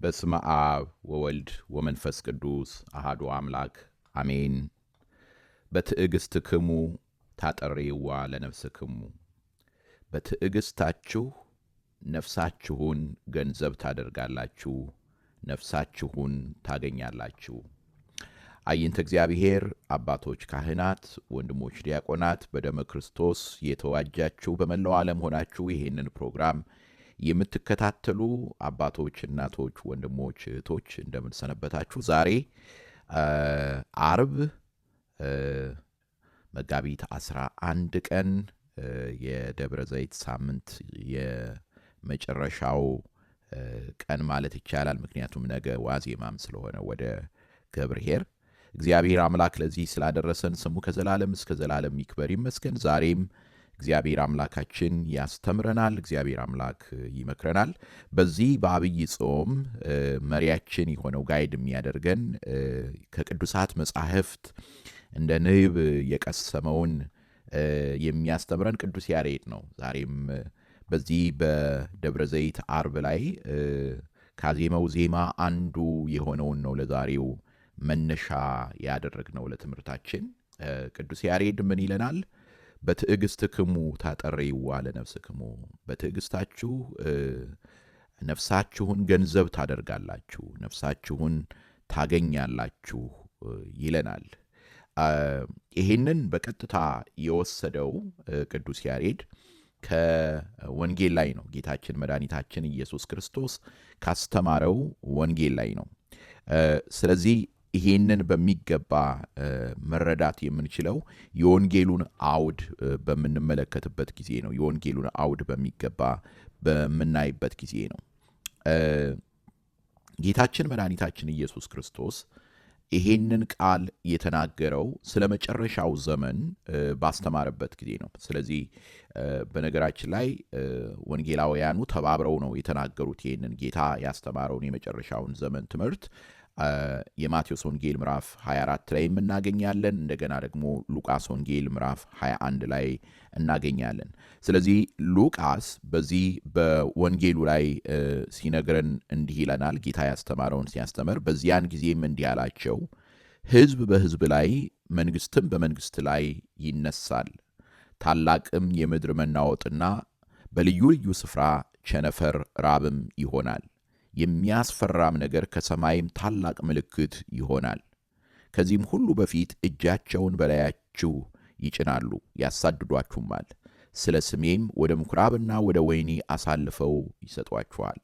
በስመ አብ ወወልድ ወመንፈስ ቅዱስ አሐዱ አምላክ አሜን። በትዕግሥትክሙ ታጠሬዋ ለነፍስክሙ። በትዕግሥታችሁ ነፍሳችሁን ገንዘብ ታደርጋላችሁ፣ ነፍሳችሁን ታገኛላችሁ። አይንተ እግዚአብሔር አባቶች ካህናት፣ ወንድሞች ዲያቆናት፣ በደመ ክርስቶስ የተዋጃችሁ በመላው ዓለም ሆናችሁ ይህንን ፕሮግራም የምትከታተሉ አባቶች፣ እናቶች፣ ወንድሞች፣ እህቶች እንደምን ሰነበታችሁ? ዛሬ አርብ መጋቢት 11 ቀን የደብረ ዘይት ሳምንት የመጨረሻው ቀን ማለት ይቻላል። ምክንያቱም ነገ ዋዜማም ስለሆነ ወደ ገብርኄር እግዚአብሔር አምላክ ለዚህ ስላደረሰን ስሙ ከዘላለም እስከ ዘላለም ይክበር ይመስገን። ዛሬም እግዚአብሔር አምላካችን ያስተምረናል፣ እግዚአብሔር አምላክ ይመክረናል። በዚህ በአብይ ጾም መሪያችን የሆነው ጋይድ የሚያደርገን ከቅዱሳት መጻሕፍት እንደ ንብ የቀሰመውን የሚያስተምረን ቅዱስ ያሬድ ነው። ዛሬም በዚህ በደብረ ዘይት አርብ ላይ ካዜመው ዜማ አንዱ የሆነውን ነው ለዛሬው መነሻ ያደረግነው ለትምህርታችን። ቅዱስ ያሬድ ምን ይለናል? በትዕግሥትክሙ ታጠሬዋ ለነፍስክሙ። በትዕግሥታችሁ ነፍሳችሁን ገንዘብ ታደርጋላችሁ፣ ነፍሳችሁን ታገኛላችሁ ይለናል። ይህንን በቀጥታ የወሰደው ቅዱስ ያሬድ ከወንጌል ላይ ነው። ጌታችን መድኃኒታችን ኢየሱስ ክርስቶስ ካስተማረው ወንጌል ላይ ነው። ስለዚህ ይሄንን በሚገባ መረዳት የምንችለው የወንጌሉን አውድ በምንመለከትበት ጊዜ ነው። የወንጌሉን አውድ በሚገባ በምናይበት ጊዜ ነው። ጌታችን መድኃኒታችን ኢየሱስ ክርስቶስ ይሄንን ቃል የተናገረው ስለ መጨረሻው ዘመን ባስተማረበት ጊዜ ነው። ስለዚህ በነገራችን ላይ ወንጌላውያኑ ተባብረው ነው የተናገሩት። ይሄንን ጌታ ያስተማረውን የመጨረሻውን ዘመን ትምህርት የማቴዎስ ወንጌል ምዕራፍ 24 ላይ እናገኛለን። እንደገና ደግሞ ሉቃስ ወንጌል ምዕራፍ 21 ላይ እናገኛለን። ስለዚህ ሉቃስ በዚህ በወንጌሉ ላይ ሲነግረን እንዲህ ይለናል። ጌታ ያስተማረውን ሲያስተምር በዚያን ጊዜም እንዲህ አላቸው፣ ሕዝብ በሕዝብ ላይ መንግሥትም በመንግሥት ላይ ይነሳል፣ ታላቅም የምድር መናወጥና በልዩ ልዩ ስፍራ ቸነፈር ራብም ይሆናል። የሚያስፈራም ነገር ከሰማይም ታላቅ ምልክት ይሆናል። ከዚህም ሁሉ በፊት እጃቸውን በላያችሁ ይጭናሉ፣ ያሳድዷችሁማል። ስለ ስሜም ወደ ምኵራብና ወደ ወህኒ አሳልፈው ይሰጧችኋል፣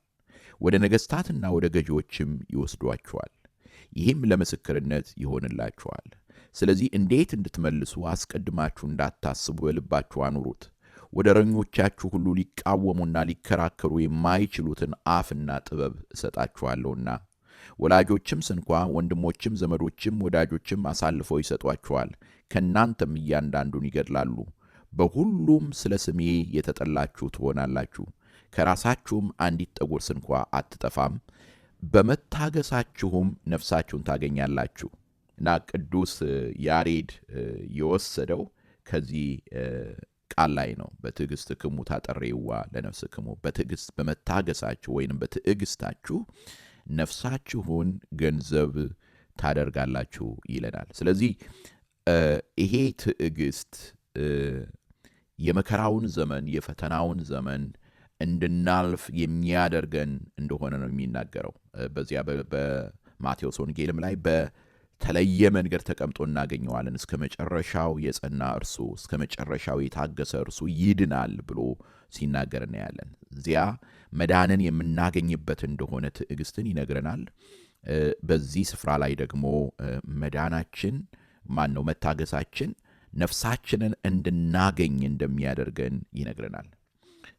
ወደ ነገሥታትና ወደ ገዢዎችም ይወስዷችኋል። ይህም ለምስክርነት ይሆንላችኋል። ስለዚህ እንዴት እንድትመልሱ አስቀድማችሁ እንዳታስቡ በልባችሁ አኑሩት። ወደረኞቻችሁ ሁሉ ሊቃወሙና ሊከራከሩ የማይችሉትን አፍና ጥበብ እሰጣችኋለሁና፣ ወላጆችም ስንኳ ወንድሞችም ዘመዶችም ወዳጆችም አሳልፈው ይሰጧችኋል፣ ከእናንተም እያንዳንዱን ይገድላሉ። በሁሉም ስለ ስሜ የተጠላችሁ ትሆናላችሁ፣ ከራሳችሁም አንዲት ጠጉር ስንኳ አትጠፋም። በመታገሳችሁም ነፍሳችሁን ታገኛላችሁ። እና ቅዱስ ያሬድ የወሰደው ከዚህ ቃል ላይ ነው። በትዕግሥትክሙ ታጠሬዋ ለነፍስክሙ። በትዕግሥት በመታገሳችሁ ወይንም በትዕግሥታችሁ ነፍሳችሁን ገንዘብ ታደርጋላችሁ ይለናል። ስለዚህ ይሄ ትዕግሥት የመከራውን ዘመን የፈተናውን ዘመን እንድናልፍ የሚያደርገን እንደሆነ ነው የሚናገረው። በዚያ በማቴዎስ ወንጌልም ላይ በተለየ መንገድ ተቀምጦ እናገኘዋለን። እስከ መጨረሻው የጸና እርሱ፣ እስከ መጨረሻው የታገሰ እርሱ ይድናል ብሎ ሲናገር እናያለን። እዚያ መዳንን የምናገኝበት እንደሆነ ትዕግሥትን ይነግረናል። በዚህ ስፍራ ላይ ደግሞ መዳናችን ነው መታገሳችን ነፍሳችንን እንድናገኝ እንደሚያደርገን ይነግረናል።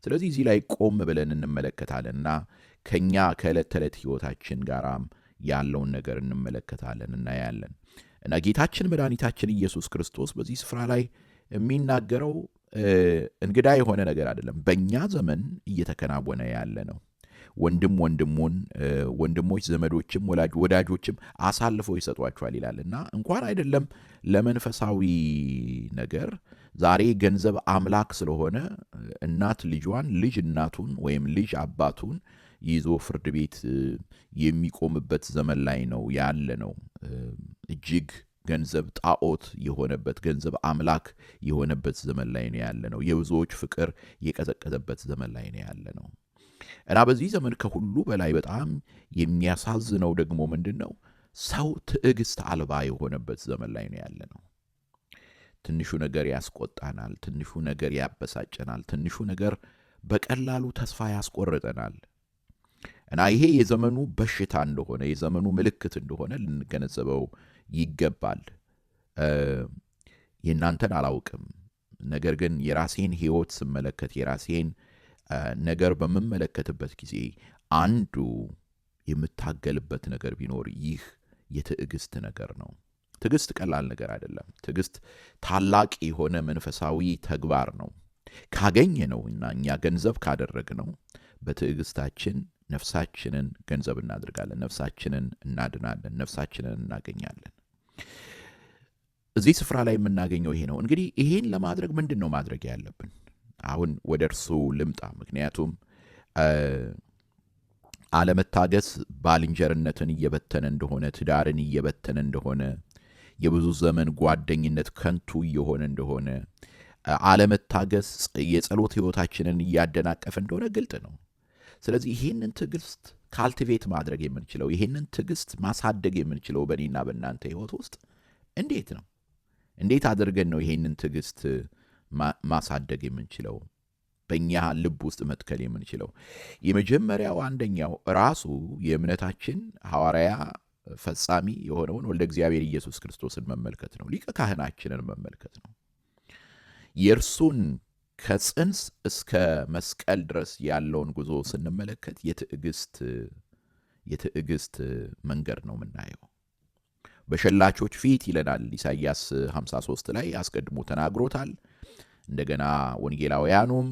ስለዚህ እዚህ ላይ ቆም ብለን እንመለከታለንና ከኛ ከዕለት ተዕለት ሕይወታችን ጋራም ያለውን ነገር እንመለከታለን እናያለን። እና ጌታችን መድኃኒታችን ኢየሱስ ክርስቶስ በዚህ ስፍራ ላይ የሚናገረው እንግዳ የሆነ ነገር አይደለም። በእኛ ዘመን እየተከናወነ ያለ ነው። ወንድም ወንድሙን፣ ወንድሞች ዘመዶችም ወዳጆችም አሳልፈው ይሰጧቸዋል ይላል እና እንኳን አይደለም ለመንፈሳዊ ነገር ዛሬ ገንዘብ አምላክ ስለሆነ እናት ልጇን፣ ልጅ እናቱን ወይም ልጅ አባቱን ይዞ ፍርድ ቤት የሚቆምበት ዘመን ላይ ነው ያለ ነው። እጅግ ገንዘብ ጣዖት የሆነበት፣ ገንዘብ አምላክ የሆነበት ዘመን ላይ ነው ያለ ነው። የብዙዎች ፍቅር የቀዘቀዘበት ዘመን ላይ ነው ያለ ነው እና በዚህ ዘመን ከሁሉ በላይ በጣም የሚያሳዝነው ደግሞ ምንድን ነው? ሰው ትዕግስት አልባ የሆነበት ዘመን ላይ ነው ያለ ነው። ትንሹ ነገር ያስቆጣናል፣ ትንሹ ነገር ያበሳጨናል፣ ትንሹ ነገር በቀላሉ ተስፋ ያስቆርጠናል እና ይሄ የዘመኑ በሽታ እንደሆነ፣ የዘመኑ ምልክት እንደሆነ ልንገነዘበው ይገባል። የእናንተን አላውቅም፣ ነገር ግን የራሴን ሕይወት ስመለከት፣ የራሴን ነገር በምመለከትበት ጊዜ አንዱ የምታገልበት ነገር ቢኖር ይህ የትዕግስት ነገር ነው። ትዕግስት ቀላል ነገር አይደለም። ትዕግስት ታላቅ የሆነ መንፈሳዊ ተግባር ነው። ካገኘ ነው እና እኛ ገንዘብ ካደረግ ነው በትዕግስታችን ነፍሳችንን ገንዘብ እናድርጋለን፣ ነፍሳችንን እናድናለን፣ ነፍሳችንን እናገኛለን። እዚህ ስፍራ ላይ የምናገኘው ይሄ ነው። እንግዲህ ይሄን ለማድረግ ምንድን ነው ማድረግ ያለብን? አሁን ወደ እርሱ ልምጣ። ምክንያቱም አለመታገስ ባልንጀርነትን እየበተነ እንደሆነ፣ ትዳርን እየበተነ እንደሆነ፣ የብዙ ዘመን ጓደኝነት ከንቱ እየሆነ እንደሆነ፣ አለመታገስ የጸሎት ሕይወታችንን እያደናቀፈ እንደሆነ ግልጥ ነው። ስለዚህ ይህንን ትዕግስት ካልቲቬት ማድረግ የምንችለው፣ ይህንን ትዕግስት ማሳደግ የምንችለው በእኔና በእናንተ ሕይወት ውስጥ እንዴት ነው? እንዴት አድርገን ነው ይህንን ትዕግስት ማሳደግ የምንችለው? በእኛ ልብ ውስጥ መትከል የምንችለው? የመጀመሪያው አንደኛው ራሱ የእምነታችን ሐዋርያ ፈጻሚ የሆነውን ወልደ እግዚአብሔር ኢየሱስ ክርስቶስን መመልከት ነው። ሊቀ ካህናችንን መመልከት ነው። የእርሱን ከጽንስ እስከ መስቀል ድረስ ያለውን ጉዞ ስንመለከት የትዕግስት መንገድ ነው የምናየው። በሸላቾች ፊት ይለናል ኢሳይያስ 53 ላይ አስቀድሞ ተናግሮታል። እንደገና ወንጌላውያኑም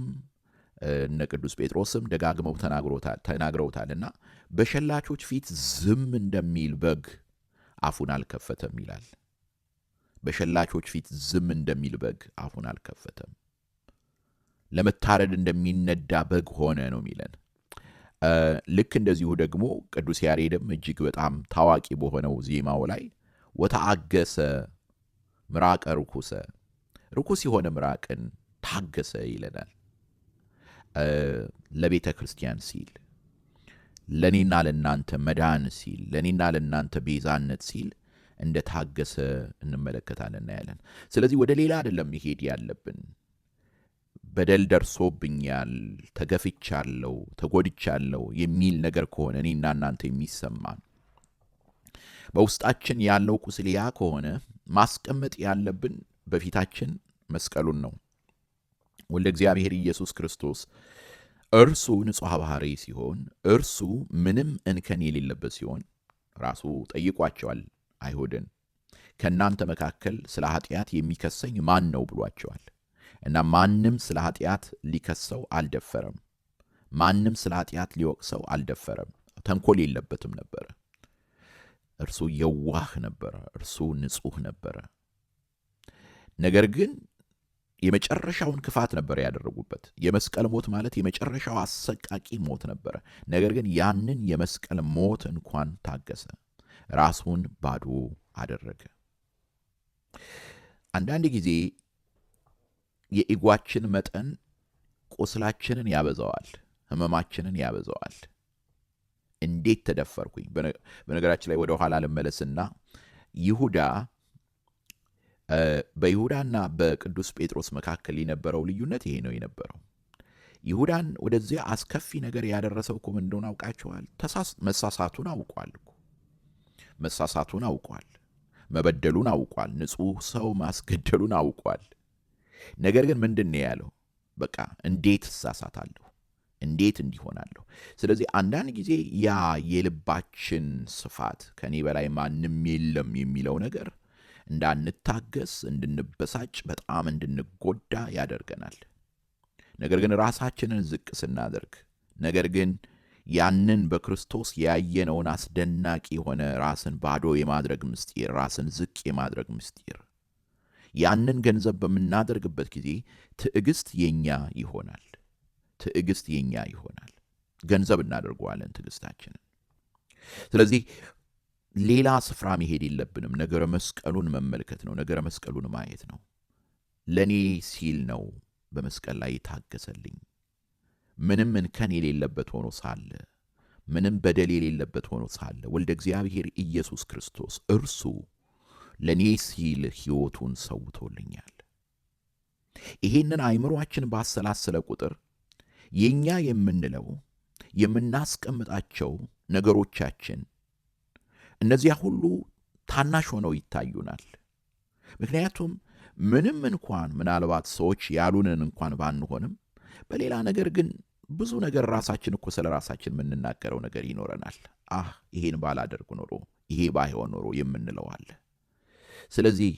እነ ቅዱስ ጴጥሮስም ደጋግመው ተናግረውታልና በሸላቾች ፊት ዝም እንደሚል በግ አፉን አልከፈተም ይላል። በሸላቾች ፊት ዝም እንደሚል በግ አፉን አልከፈተም፣ ለመታረድ እንደሚነዳ በግ ሆነ ነው የሚለን። ልክ እንደዚሁ ደግሞ ቅዱስ ያሬድም እጅግ በጣም ታዋቂ በሆነው ዜማው ላይ ወተአገሰ ምራቀ ርኩሰ፣ ርኩስ የሆነ ምራቅን ታገሰ ይለናል። ለቤተ ክርስቲያን ሲል፣ ለእኔና ለእናንተ መዳን ሲል፣ ለእኔና ለእናንተ ቤዛነት ሲል እንደ ታገሰ እንመለከታለን፣ እናያለን። ስለዚህ ወደ ሌላ አይደለም መሄድ ያለብን። በደል ደርሶብኛል፣ ተገፍቻለሁ፣ ተጎድቻለሁ የሚል ነገር ከሆነ እኔና እናንተ የሚሰማን፣ በውስጣችን ያለው ቁስል ያ ከሆነ ማስቀመጥ ያለብን በፊታችን መስቀሉን ነው። ወልደ እግዚአብሔር ኢየሱስ ክርስቶስ እርሱ ንጹሕ ባሕሪ ሲሆን፣ እርሱ ምንም እንከን የሌለበት ሲሆን ራሱ ጠይቋቸዋል አይሁድን፣ ከእናንተ መካከል ስለ ኃጢአት የሚከሰኝ ማን ነው ብሏቸዋል። እና ማንም ስለ ኃጢአት ሊከሰው አልደፈረም። ማንም ስለ ኃጢአት ሊወቅሰው አልደፈረም። ተንኮል የለበትም ነበረ። እርሱ የዋህ ነበረ። እርሱ ንጹሕ ነበረ። ነገር ግን የመጨረሻውን ክፋት ነበር ያደረጉበት። የመስቀል ሞት ማለት የመጨረሻው አሰቃቂ ሞት ነበረ። ነገር ግን ያንን የመስቀል ሞት እንኳን ታገሰ። ራሱን ባዶ አደረገ። አንዳንድ ጊዜ የኢጓችን መጠን ቁስላችንን ያበዛዋል፣ ህመማችንን ያበዛዋል። እንዴት ተደፈርኩኝ? በነገራችን ላይ ወደ ኋላ ልመለስና በይሁዳና በቅዱስ ጴጥሮስ መካከል የነበረው ልዩነት ይሄ ነው የነበረው። ይሁዳን ወደዚያ አስከፊ ነገር ያደረሰው እኮ ምን እንደሆነ አውቃቸዋል። መሳሳቱን አውቋል እኮ መሳሳቱን አውቋል። መበደሉን አውቋል። ንጹሕ ሰው ማስገደሉን አውቋል። ነገር ግን ምንድን ነው ያለው? በቃ እንዴት እሳሳታለሁ? እንዴት እንዲሆናለሁ? ስለዚህ አንዳንድ ጊዜ ያ የልባችን ስፋት ከኔ በላይ ማንም የለም የሚለው ነገር እንዳንታገስ፣ እንድንበሳጭ፣ በጣም እንድንጎዳ ያደርገናል። ነገር ግን ራሳችንን ዝቅ ስናደርግ፣ ነገር ግን ያንን በክርስቶስ ያየነውን አስደናቂ የሆነ ራስን ባዶ የማድረግ ምስጢር፣ ራስን ዝቅ የማድረግ ምስጢር፣ ያንን ገንዘብ በምናደርግበት ጊዜ ትዕግስት የኛ ይሆናል። ትዕግስት የኛ ይሆናል። ገንዘብ እናደርገዋለን ትዕግስታችንን። ስለዚህ ሌላ ስፍራ መሄድ የለብንም። ነገረ መስቀሉን መመልከት ነው። ነገረ መስቀሉን ማየት ነው። ለእኔ ሲል ነው በመስቀል ላይ የታገሰልኝ። ምንም እንከን የሌለበት ሆኖ ሳለ፣ ምንም በደል የሌለበት ሆኖ ሳለ ወልደ እግዚአብሔር ኢየሱስ ክርስቶስ እርሱ ለእኔ ሲል ሕይወቱን ሰውቶልኛል። ይሄንን አእምሮአችን ባሰላሰለ ቁጥር የእኛ የምንለው የምናስቀምጣቸው ነገሮቻችን እነዚያ ሁሉ ታናሽ ሆነው ይታዩናል። ምክንያቱም ምንም እንኳን ምናልባት ሰዎች ያሉንን እንኳን ባንሆንም በሌላ ነገር ግን ብዙ ነገር ራሳችን እኮ ስለ ራሳችን የምንናገረው ነገር ይኖረናል። ይሄን ባላደርግ ኖሮ፣ ይሄ ባይሆን ኖሮ የምንለው አለ። ስለዚህ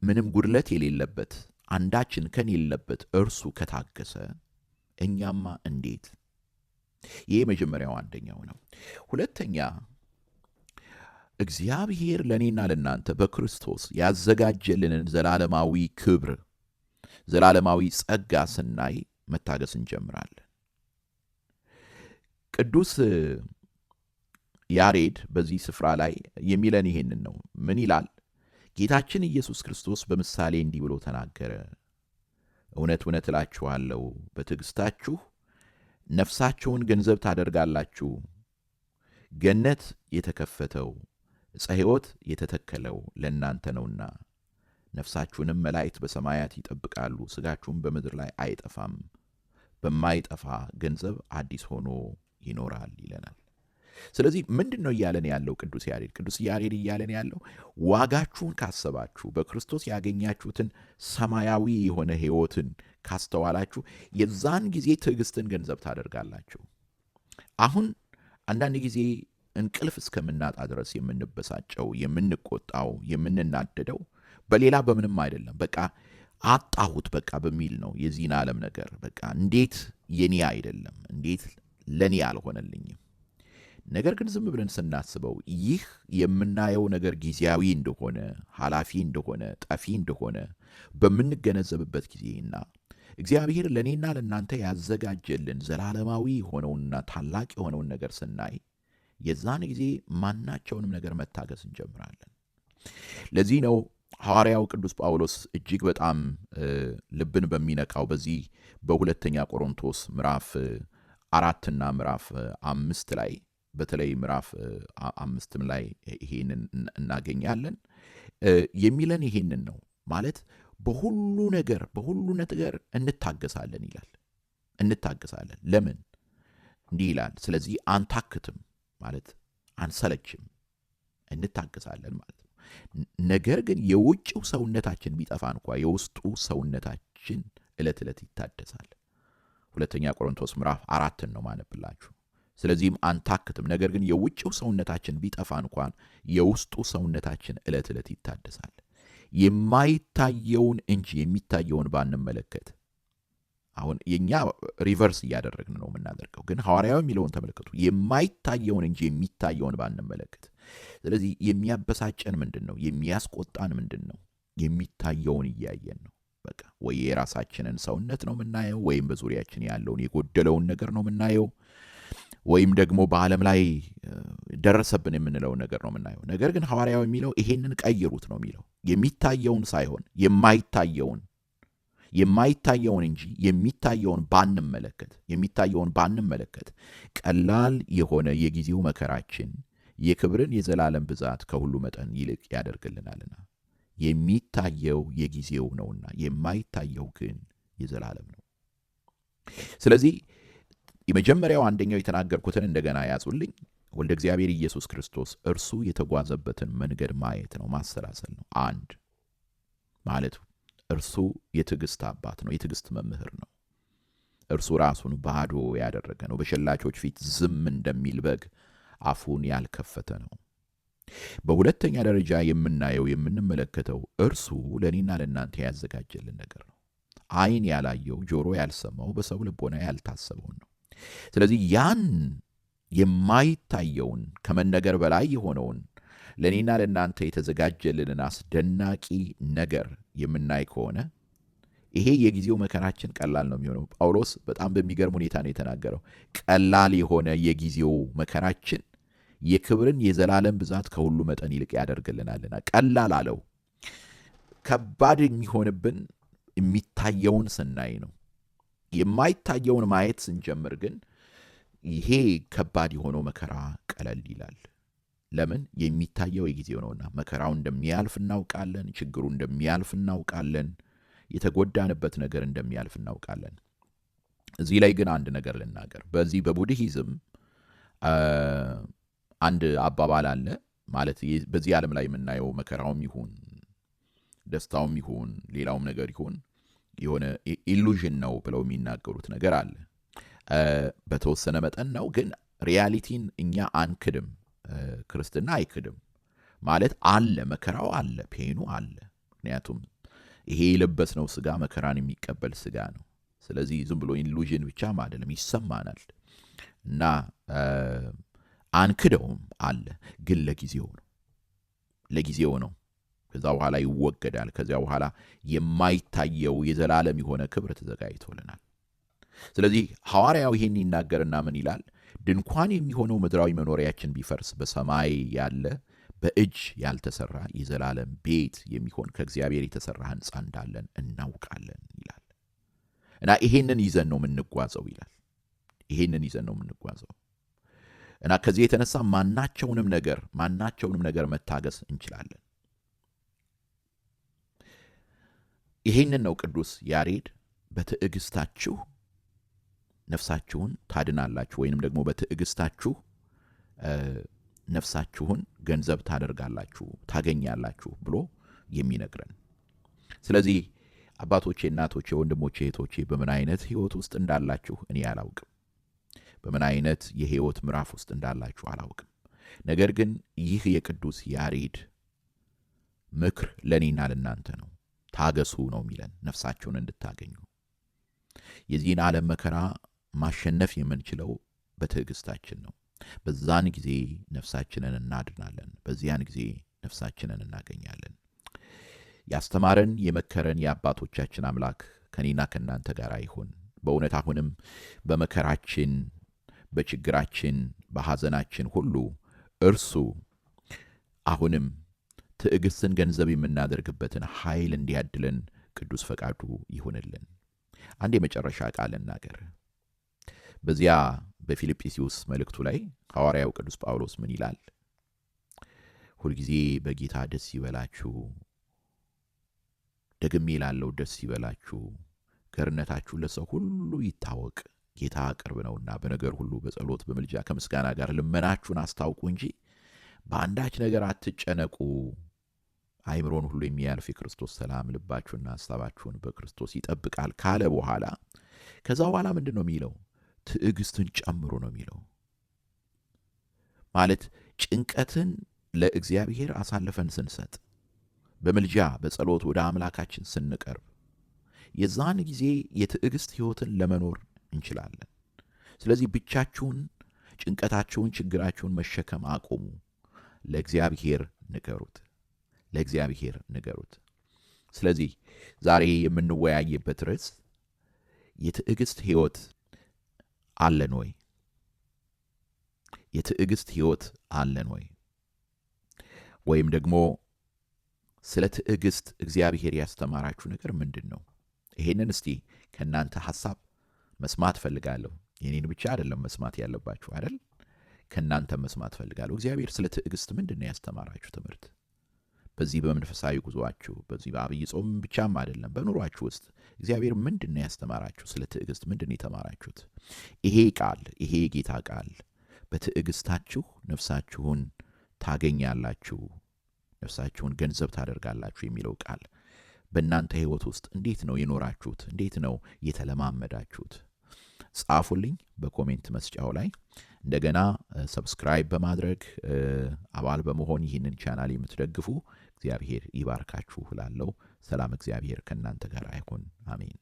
ምንም ጉድለት የሌለበት አንዳች እንከን የሌለበት እርሱ ከታገሰ እኛማ እንዴት? ይሄ መጀመሪያው አንደኛው ነው። ሁለተኛ እግዚአብሔር ለእኔና ለእናንተ በክርስቶስ ያዘጋጀልንን ዘላለማዊ ክብር፣ ዘላለማዊ ጸጋ ስናይ መታገስ እንጀምራለን። ቅዱስ ያሬድ በዚህ ስፍራ ላይ የሚለን ይሄንን ነው። ምን ይላል? ጌታችን ኢየሱስ ክርስቶስ በምሳሌ እንዲህ ብሎ ተናገረ። እውነት እውነት እላችኋለሁ በትዕግሥታችሁ ነፍሳቸውን ገንዘብ ታደርጋላችሁ። ገነት የተከፈተው ዕፀ ሕይወት የተተከለው ለእናንተ ነውና ነፍሳችሁንም መላእክት በሰማያት ይጠብቃሉ። ሥጋችሁም በምድር ላይ አይጠፋም፣ በማይጠፋ ገንዘብ አዲስ ሆኖ ይኖራል ይለናል። ስለዚህ ምንድን ነው እያለን ያለው ቅዱስ ያሬድ? ቅዱስ ያሬድ እያለን ያለው ዋጋችሁን ካሰባችሁ፣ በክርስቶስ ያገኛችሁትን ሰማያዊ የሆነ ሕይወትን ካስተዋላችሁ የዛን ጊዜ ትዕግስትን ገንዘብ ታደርጋላችሁ። አሁን አንዳንድ ጊዜ እንቅልፍ እስከምናጣ ድረስ የምንበሳጨው፣ የምንቆጣው፣ የምንናደደው በሌላ በምንም አይደለም። በቃ አጣሁት በቃ በሚል ነው። የዚህን ዓለም ነገር በቃ እንዴት የኔ አይደለም፣ እንዴት ለኔ አልሆነልኝም። ነገር ግን ዝም ብለን ስናስበው ይህ የምናየው ነገር ጊዜያዊ እንደሆነ፣ ኃላፊ እንደሆነ፣ ጠፊ እንደሆነ በምንገነዘብበት ጊዜና እግዚአብሔር ለእኔና ለእናንተ ያዘጋጀልን ዘላለማዊ የሆነውንና ታላቅ የሆነውን ነገር ስናይ የዛን ጊዜ ማናቸውንም ነገር መታገስ እንጀምራለን። ለዚህ ነው ሐዋርያው ቅዱስ ጳውሎስ እጅግ በጣም ልብን በሚነካው በዚህ በሁለተኛ ቆሮንቶስ ምዕራፍ 4ና ምዕራፍ 5 ላይ በተለይ ምዕራፍ 5ም ላይ ይሄንን እናገኛለን። የሚለን ይሄንን ነው ማለት በሁሉ ነገር እንታገሳለን ይላል። እንታገሳለን። ለምን? እንዲህ ይላል፣ ስለዚህ አንታክትም ማለት አንሰለችም፣ እንታገሳለን ማለት ነው። ነገር ግን የውጭው ሰውነታችን ቢጠፋ እንኳ የውስጡ ሰውነታችን ዕለት ዕለት ይታደሳል። ሁለተኛ ቆሮንቶስ ምዕራፍ 4 ነው ማነብላችሁ። ስለዚህም አንታክትም፣ ነገር ግን የውጭው ሰውነታችን ቢጠፋ እንኳን የውስጡ ሰውነታችን ዕለት ዕለት ይታደሳል። የማይታየውን እንጂ የሚታየውን ባንመለከት፣ አሁን የኛ ሪቨርስ እያደረግን ነው የምናደርገው፣ ግን ሐዋርያው የሚለውን ተመልከቱ። የማይታየውን እንጂ የሚታየውን ባንመለከት። ስለዚህ የሚያበሳጨን ምንድን ነው? የሚያስቆጣን ምንድን ነው? የሚታየውን እያየን ነው። በቃ ወይ የራሳችንን ሰውነት ነው የምናየው፣ ወይም በዙሪያችን ያለውን የጎደለውን ነገር ነው የምናየው፣ ወይም ደግሞ በዓለም ላይ ደረሰብን የምንለው ነገር ነው የምናየው። ነገር ግን ሐዋርያው የሚለው ይሄንን ቀይሩት ነው የሚለው። የሚታየውን ሳይሆን የማይታየውን እንጂ የሚታየውን ባንመለከት ቀላል የሆነ የጊዜው መከራችን የክብርን የዘላለም ብዛት ከሁሉ መጠን ይልቅ ያደርግልናልና። የሚታየው የጊዜው ነውና የማይታየው ግን የዘላለም ነው። ስለዚህ የመጀመሪያው አንደኛው የተናገርኩትን እንደገና ያዙልኝ። ወልደ እግዚአብሔር ኢየሱስ ክርስቶስ እርሱ የተጓዘበትን መንገድ ማየት ነው፣ ማሰላሰል ነው። አንድ ማለት እርሱ የትዕግስት አባት ነው፣ የትዕግስት መምህር ነው። እርሱ ራሱን ባዶ ያደረገ ነው። በሸላቾች ፊት ዝም እንደሚል በግ አፉን ያልከፈተ ነው። በሁለተኛ ደረጃ የምንመለከተው እርሱ ለእኔና ለእናንተ ያዘጋጀልን ነገር ነው። ዓይን ያላየው ጆሮ ያልሰማው በሰው ልቦና ያልታሰበውን ነው። ስለዚህ ያን የማይታየውን ከመነገር በላይ የሆነውን ለእኔና ለእናንተ የተዘጋጀልንን አስደናቂ ነገር የምናይ ከሆነ ይሄ የጊዜው መከራችን ቀላል ነው የሚሆነው። ጳውሎስ በጣም በሚገርም ሁኔታ ነው የተናገረው። ቀላል የሆነ የጊዜው መከራችን የክብርን የዘላለም ብዛት ከሁሉ መጠን ይልቅ ያደርግልናልና ቀላል አለው። ከባድ የሚሆንብን የሚታየውን ስናይ ነው። የማይታየውን ማየት ስንጀምር ግን ይሄ ከባድ የሆነው መከራ ቀለል ይላል። ለምን? የሚታየው የጊዜው ነውና። መከራው እንደሚያልፍ እናውቃለን። ችግሩ እንደሚያልፍ እናውቃለን። የተጎዳንበት ነገር እንደሚያልፍ እናውቃለን። እዚህ ላይ ግን አንድ ነገር ልናገር። በዚህ በቡድሂዝም አንድ አባባል አለ። ማለት በዚህ ዓለም ላይ የምናየው መከራውም ይሁን ደስታውም ይሁን ሌላውም ነገር ይሁን የሆነ ኢሉዥን ነው ብለው የሚናገሩት ነገር አለ። በተወሰነ መጠን ነው፣ ግን ሪያሊቲን እኛ አንክድም። ክርስትና አይክድም። ማለት አለ፣ መከራው አለ፣ ፔኑ አለ። ምክንያቱም ይሄ የለበስነው ስጋ መከራን የሚቀበል ስጋ ነው። ስለዚህ ዝም ብሎ ኢሉዥን ብቻም አይደለም፣ ይሰማናል እና አንክደውም። አለ፣ ግን ለጊዜው ነው። ከዛ በኋላ ይወገዳል። ከዚያ በኋላ የማይታየው የዘላለም የሆነ ክብር ተዘጋጅቶልናል። ስለዚህ ሐዋርያው ይሄን ይናገርና ምን ይላል? ድንኳን የሚሆነው ምድራዊ መኖሪያችን ቢፈርስ በሰማይ ያለ በእጅ ያልተሰራ የዘላለም ቤት የሚሆን ከእግዚአብሔር የተሰራ ሕንፃ እንዳለን እናውቃለን ይላል። እና ይሄንን ይዘን ነው የምንጓዘው ይላል። ይሄንን ይዘን ነው የምንጓዘው እና ከዚህ የተነሳ ማናቸውንም ነገር መታገስ እንችላለን። ይሄንን ነው ቅዱስ ያሬድ በትዕግስታችሁ ነፍሳችሁን ታድናላችሁ ወይንም ደግሞ በትዕግስታችሁ ነፍሳችሁን ገንዘብ ታገኛላችሁ ብሎ የሚነግረን። ስለዚህ አባቶቼ፣ እናቶቼ፣ ወንድሞቼ፣ እህቶቼ በምን አይነት ህይወት ውስጥ እንዳላችሁ እኔ አላውቅም። በምን አይነት የህይወት ምዕራፍ ውስጥ እንዳላችሁ አላውቅም። ነገር ግን ይህ የቅዱስ ያሬድ ምክር ለኔና ለናንተ ነው። ታገሱ ነው የሚለን፣ ነፍሳችሁን እንድታገኙ። የዚህን ዓለም መከራ ማሸነፍ የምንችለው በትዕግስታችን ነው። በዛን ጊዜ ነፍሳችንን እናድናለን። በዚያን ጊዜ ነፍሳችንን እናገኛለን። ያስተማረን የመከረን የአባቶቻችን አምላክ ከኔና ከናንተ ጋር ይሁን። በእውነት አሁንም በመከራችን፣ በችግራችን፣ በሐዘናችን ሁሉ እርሱ አሁንም ትዕግስትን ገንዘብ የምናደርግበትን ኃይል እንዲያድለን ቅዱስ ፈቃዱ ይሁንልን። አንድ የመጨረሻ ቃል እናገር። በዚያ በፊልጵስዩስ መልእክቱ ላይ ሐዋርያው ቅዱስ ጳውሎስ ምን ይላል? ሁልጊዜ በጌታ ደስ ይበላችሁ፣ ደግሜ እላለሁ ደስ ይበላችሁ፣ ገርነታችሁ ለሰው ሁሉ ይታወቅ፣ ጌታ ቅርብ ነውና በነገር ሁሉ በጸሎት በምልጃ ከምስጋና ጋር ልመናችሁን አስታውቁ እንጂ በአንዳች ነገር አትጨነቁ። አይምሮን ሁሉ የሚያልፍ የክርስቶስ ሰላም ልባችሁና ሐሳባችሁን በክርስቶስ ይጠብቃል ካለ በኋላ ከዛ በኋላ ምንድን ነው የሚለው? ትዕግስትን ጨምሩ ነው የሚለው። ማለት ጭንቀትን ለእግዚአብሔር አሳልፈን ስንሰጥ፣ በምልጃ በጸሎት ወደ አምላካችን ስንቀርብ፣ የዛን ጊዜ የትዕግስት ሕይወትን ለመኖር እንችላለን። ስለዚህ ብቻችሁን ጭንቀታችሁን፣ ችግራችሁን መሸከም አቁሙ። ለእግዚአብሔር ንገሩት። ስለዚህ ዛሬ የምንወያይበት ርዕስ የትዕግስት ሕይወት አለን ወይ? የትዕግስት ሕይወት አለን ወይ? ወይም ደግሞ ስለ ትዕግስት እግዚአብሔር ያስተማራችሁ ነገር ምንድን ነው? ይሄንን እስቲ ከእናንተ ሐሳብ መስማት ፈልጋለሁ። የኔን ብቻ አይደለም መስማት ያለባችሁ አይደል? ከእናንተ መስማት ፈልጋለሁ። እግዚአብሔር ስለ ትዕግስት ምንድን ነው ያስተማራችሁ ትምህርት? በዚህ በመንፈሳዊ ጉዞአችሁ፣ በዚህ በአብይ ጾም ብቻም አይደለም፣ በኑሯችሁ ውስጥ እግዚአብሔር ምንድን ነው ያስተማራችሁ? ስለ ትዕግስት ምንድን ነው የተማራችሁት? ይሄ የጌታ ቃል በትዕግስታችሁ ነፍሳችሁን ታገኛላችሁ፣ ነፍሳችሁን ገንዘብ ታደርጋላችሁ የሚለው ቃል በእናንተ ሕይወት ውስጥ እንዴት ነው የኖራችሁት? እንዴት ነው የተለማመዳችሁት? ጻፉልኝ በኮሜንት መስጫው ላይ። እንደገና ሰብስክራይብ በማድረግ አባል በመሆን ይህንን ቻናል የምትደግፉ እግዚአብሔር ይባርካችሁ እላለሁ። ሰላም እግዚአብሔር ከእናንተ ጋር ይሁን። አሜን።